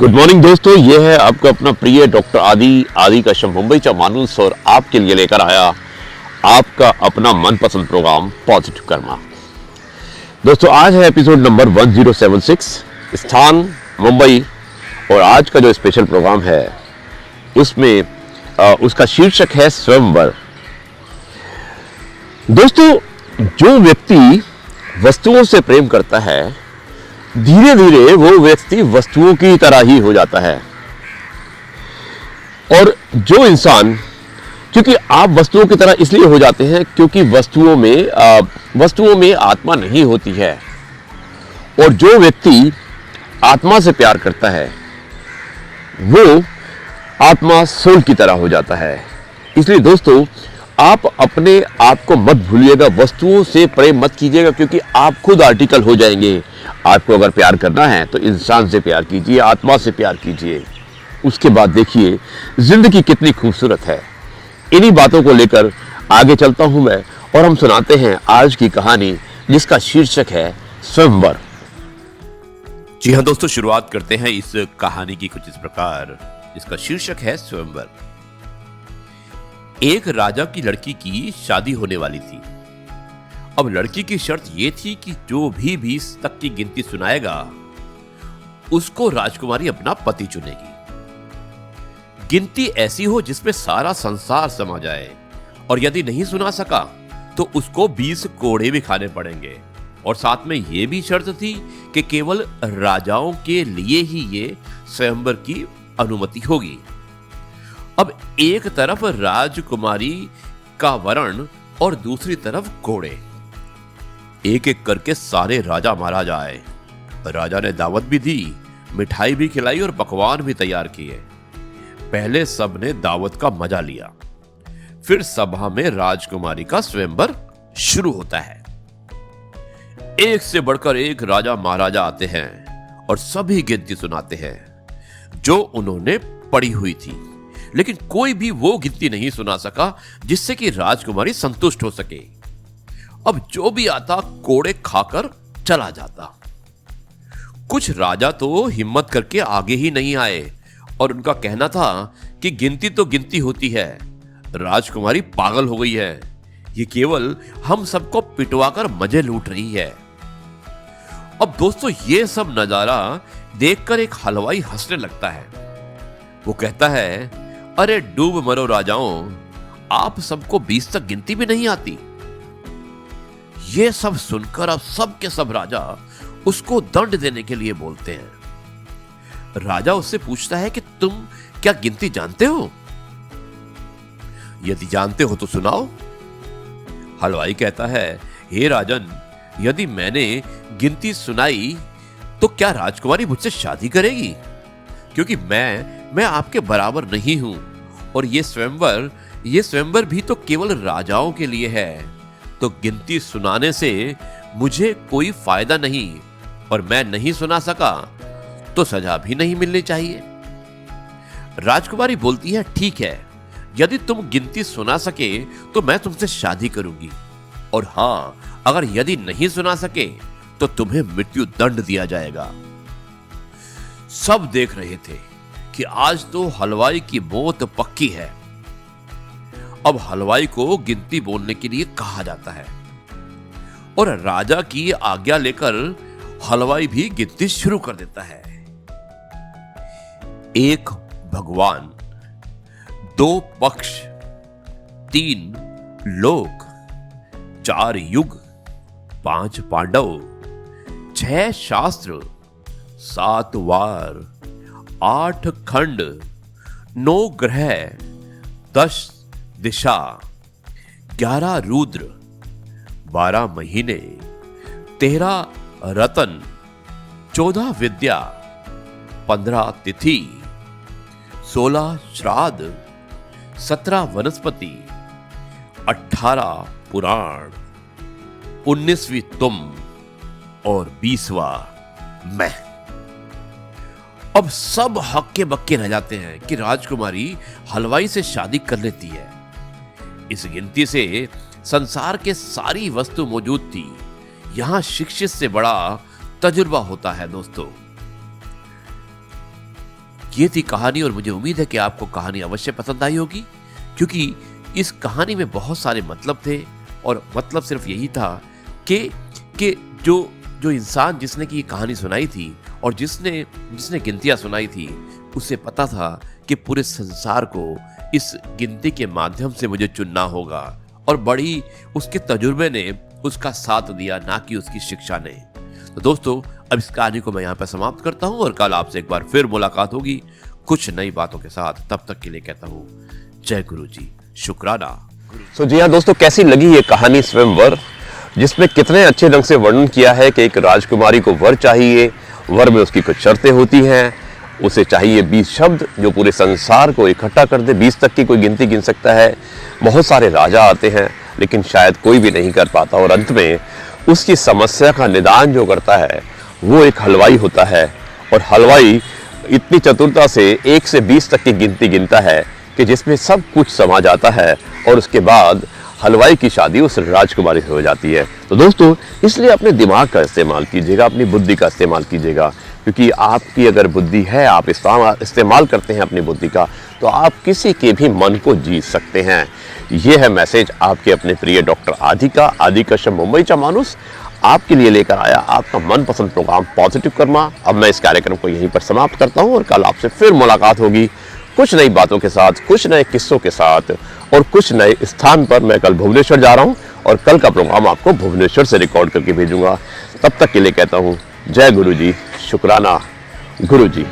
Good morning दोस्तों, ये है आपका अपना प्रिय डॉक्टर आदि कश्यप मुंबईचा माणूस और आपके लिए लेकर आया आपका अपना मनपसंद प्रोग्राम पॉजिटिव कर्मा। दोस्तों आज है एपिसोड नंबर 1076, स्थान मुंबई। और आज का जो स्पेशल प्रोग्राम है उसमें उसका शीर्षक है स्वयंवर। दोस्तों, जो व्यक्ति वस्तुओं से प्रेम करता है धीरे धीरे वो व्यक्ति वस्तुओं की तरह ही हो जाता है। और जो इंसान, क्योंकि आप वस्तुओं की तरह इसलिए हो जाते हैं क्योंकि वस्तुओं में आत्मा नहीं होती है। और जो व्यक्ति आत्मा से प्यार करता है वो आत्मा सोल की तरह हो जाता है। इसलिए दोस्तों, आप अपने आप को मत भूलिएगा, वस्तुओं से प्रेम मत कीजिएगा, क्योंकि आप खुद आर्टिकल हो जाएंगे। आपको अगर प्यार करना है तो इंसान से प्यार कीजिए, आत्मा से प्यार कीजिए। उसके बाद देखिए जिंदगी कितनी खूबसूरत है। इन्हीं बातों को लेकर आगे चलता हूं मैं और हम सुनाते हैं आज की कहानी जिसका शीर्षक है स्वयंवर। जी हाँ दोस्तों, शुरुआत करते हैं इस कहानी की कुछ इस प्रकार, जिसका शीर्षक है स्वयंवर। एक राजा की लड़की की शादी होने वाली थी। अब लड़की की शर्त यह थी कि जो भी 20 तक की गिनती सुनाएगा उसको राजकुमारी अपना पति चुनेगी। गिनती ऐसी हो जिसमें सारा संसार समा जाए, और यदि नहीं सुना सका तो उसको 20 कोड़े भी खाने पड़ेंगे। और साथ में यह भी शर्त थी कि केवल राजाओं के लिए ही ये स्वयंवर की अनुमति होगी। अब एक तरफ राजकुमारी का वरण और दूसरी तरफ घोड़े। एक एक करके सारे राजा महाराजा आए। राजा ने दावत भी दी, मिठाई भी खिलाई और पकवान भी तैयार किए। पहले सब ने दावत का मजा लिया। फिर सभा में राजकुमारी का स्वयंवर शुरू होता है। एक से बढ़कर एक राजा महाराजा आते हैं और सभी गिनती सुनाते हैं जो उन्होंने पढ़ी हुई थी, लेकिन कोई भी वो गिनती नहीं सुना सका जिससे कि राजकुमारी संतुष्ट हो सके। अब जो भी आता कोड़े खाकर चला जाता। कुछ राजा तो हिम्मत करके आगे ही नहीं आए और उनका कहना था कि गिनती तो गिनती होती है, राजकुमारी पागल हो गई है, ये केवल हम सबको पिटवाकर मजे लूट रही है। अब दोस्तों, ये सब नजारा देखकर एक हलवाई हंसने लगता है। वो कहता है, अरे डूब मरो राजाओं, आप सबको 20 तक गिनती भी नहीं आती। ये सब सुनकर अब सब के सब राजा उसको दंड देने के लिए बोलते हैं। राजा उससे पूछता है कि तुम क्या गिनती जानते हो? यदि जानते हो तो सुनाओ। हलवाई कहता है, हे राजन, यदि मैंने गिनती सुनाई तो क्या राजकुमारी मुझसे शादी करेगी? क्योंकि मैं आपके बराबर नहीं हूं, और ये स्वयंवर भी तो केवल राजाओं के लिए है। तो गिनती सुनाने से मुझे कोई फायदा नहीं, और मैं नहीं सुना सका तो सजा भी नहीं मिलनी चाहिए। राजकुमारी बोलती है, ठीक है, यदि तुम गिनती सुना सके तो मैं तुमसे शादी करूंगी, और हां, अगर यदि नहीं सुना सके तो तुम्हें मृत्यु दंड दिया जाएगा। सब देख रहे थे कि आज तो हलवाई की मौत पक्की है। अब हलवाई को गिनती बोलने के लिए कहा जाता है, और राजा की आज्ञा लेकर हलवाई भी गिनती शुरू कर देता है। 1 भगवान, 2 पक्ष, 3 लोक, 4 युग, 5 पांडव, 6 शास्त्र, 7 वार, 8 खंड, 9 ग्रह, 10 दिशा, 11 रुद्र, 12 महीने, 13 रतन, 14 विद्या, 15 तिथि, 16 श्राद्ध, 17 वनस्पति, 18 पुराण, 19वीं तुम और 20वां मैं। अब सब हक्के बक्के रह जाते हैं कि राजकुमारी हलवाई से शादी कर लेती है। इस गिनती से संसार के सारी वस्तु मौजूद थी। यहां शिक्षित से बड़ा तजुर्बा होता है दोस्तों। ये थी कहानी और मुझे उम्मीद है कि आपको कहानी अवश्य पसंद आई होगी, क्योंकि इस कहानी में बहुत सारे मतलब थे और मतलब सिर्फ यही था कि जो इंसान जिसने की ये कहानी सुनाई थी और जिसने गिनतियां सुनाई थी, उसे पता था कि पूरे संसार को इस गिनती के माध्यम से मुझे चुनना होगा, और बड़ी उसके तजुर्बे ने उसका साथ दिया, ना कि उसकी शिक्षा ने। तो दोस्तों, अब इस कहानी को मैं यहाँ पर समाप्त करता हूँ और कल आपसे एक बार फिर मुलाकात होगी कुछ नई बातों के साथ। तब तक के लिए कहता हूँ जय गुरु जी, शुक्राना। तो जी हाँ दोस्तों, कैसी लगी ये कहानी स्वयंवर, जिसमें कितने अच्छे ढंग से वर्णन किया है कि एक राजकुमारी को वर चाहिए, वर में उसकी कुछ शर्तें होती हैं, उसे चाहिए 20 शब्द जो पूरे संसार को इकट्ठा कर दे, 20 तक की कोई गिनती गिन सकता है। बहुत सारे राजा आते हैं लेकिन शायद कोई भी नहीं कर पाता, और अंत में उसकी समस्या का निदान जो करता है वो एक हलवाई होता है, और हलवाई इतनी चतुरता से 1 से 20 तक की गिनती गिनता है कि जिसमें सब कुछ समा जाता है, और उसके बाद हलवाई की शादी उस राजकुमारी से हो जाती है। तो दोस्तों, इसलिए अपने दिमाग का इस्तेमाल कीजिएगा, अपनी बुद्धि का इस्तेमाल कीजिएगा, क्योंकि आपकी अगर बुद्धि है, आप इस्तेमाल करते हैं अपनी बुद्धि का, तो आप किसी के भी मन को जीत सकते हैं। ये है मैसेज आपके अपने प्रिय डॉक्टर आदि कश्यप मुंबईचा माणूस आपके लिए लेकर आया, आपका मनपसंद प्रोग्राम पॉजिटिव कर्मा। अब मैं इस कार्यक्रम को यहीं पर समाप्त करता हूँ और कल आपसे फिर मुलाकात होगी कुछ नई बातों के साथ, कुछ नए किस्सों के साथ और कुछ नए स्थान पर। मैं कल भुवनेश्वर जा रहा हूँ और कल का प्रोग्राम आपको भुवनेश्वर से रिकॉर्ड करके भेजूंगा। तब तक के लिए कहता हूँ जय गुरु जी, शुक्राना गुरु जी।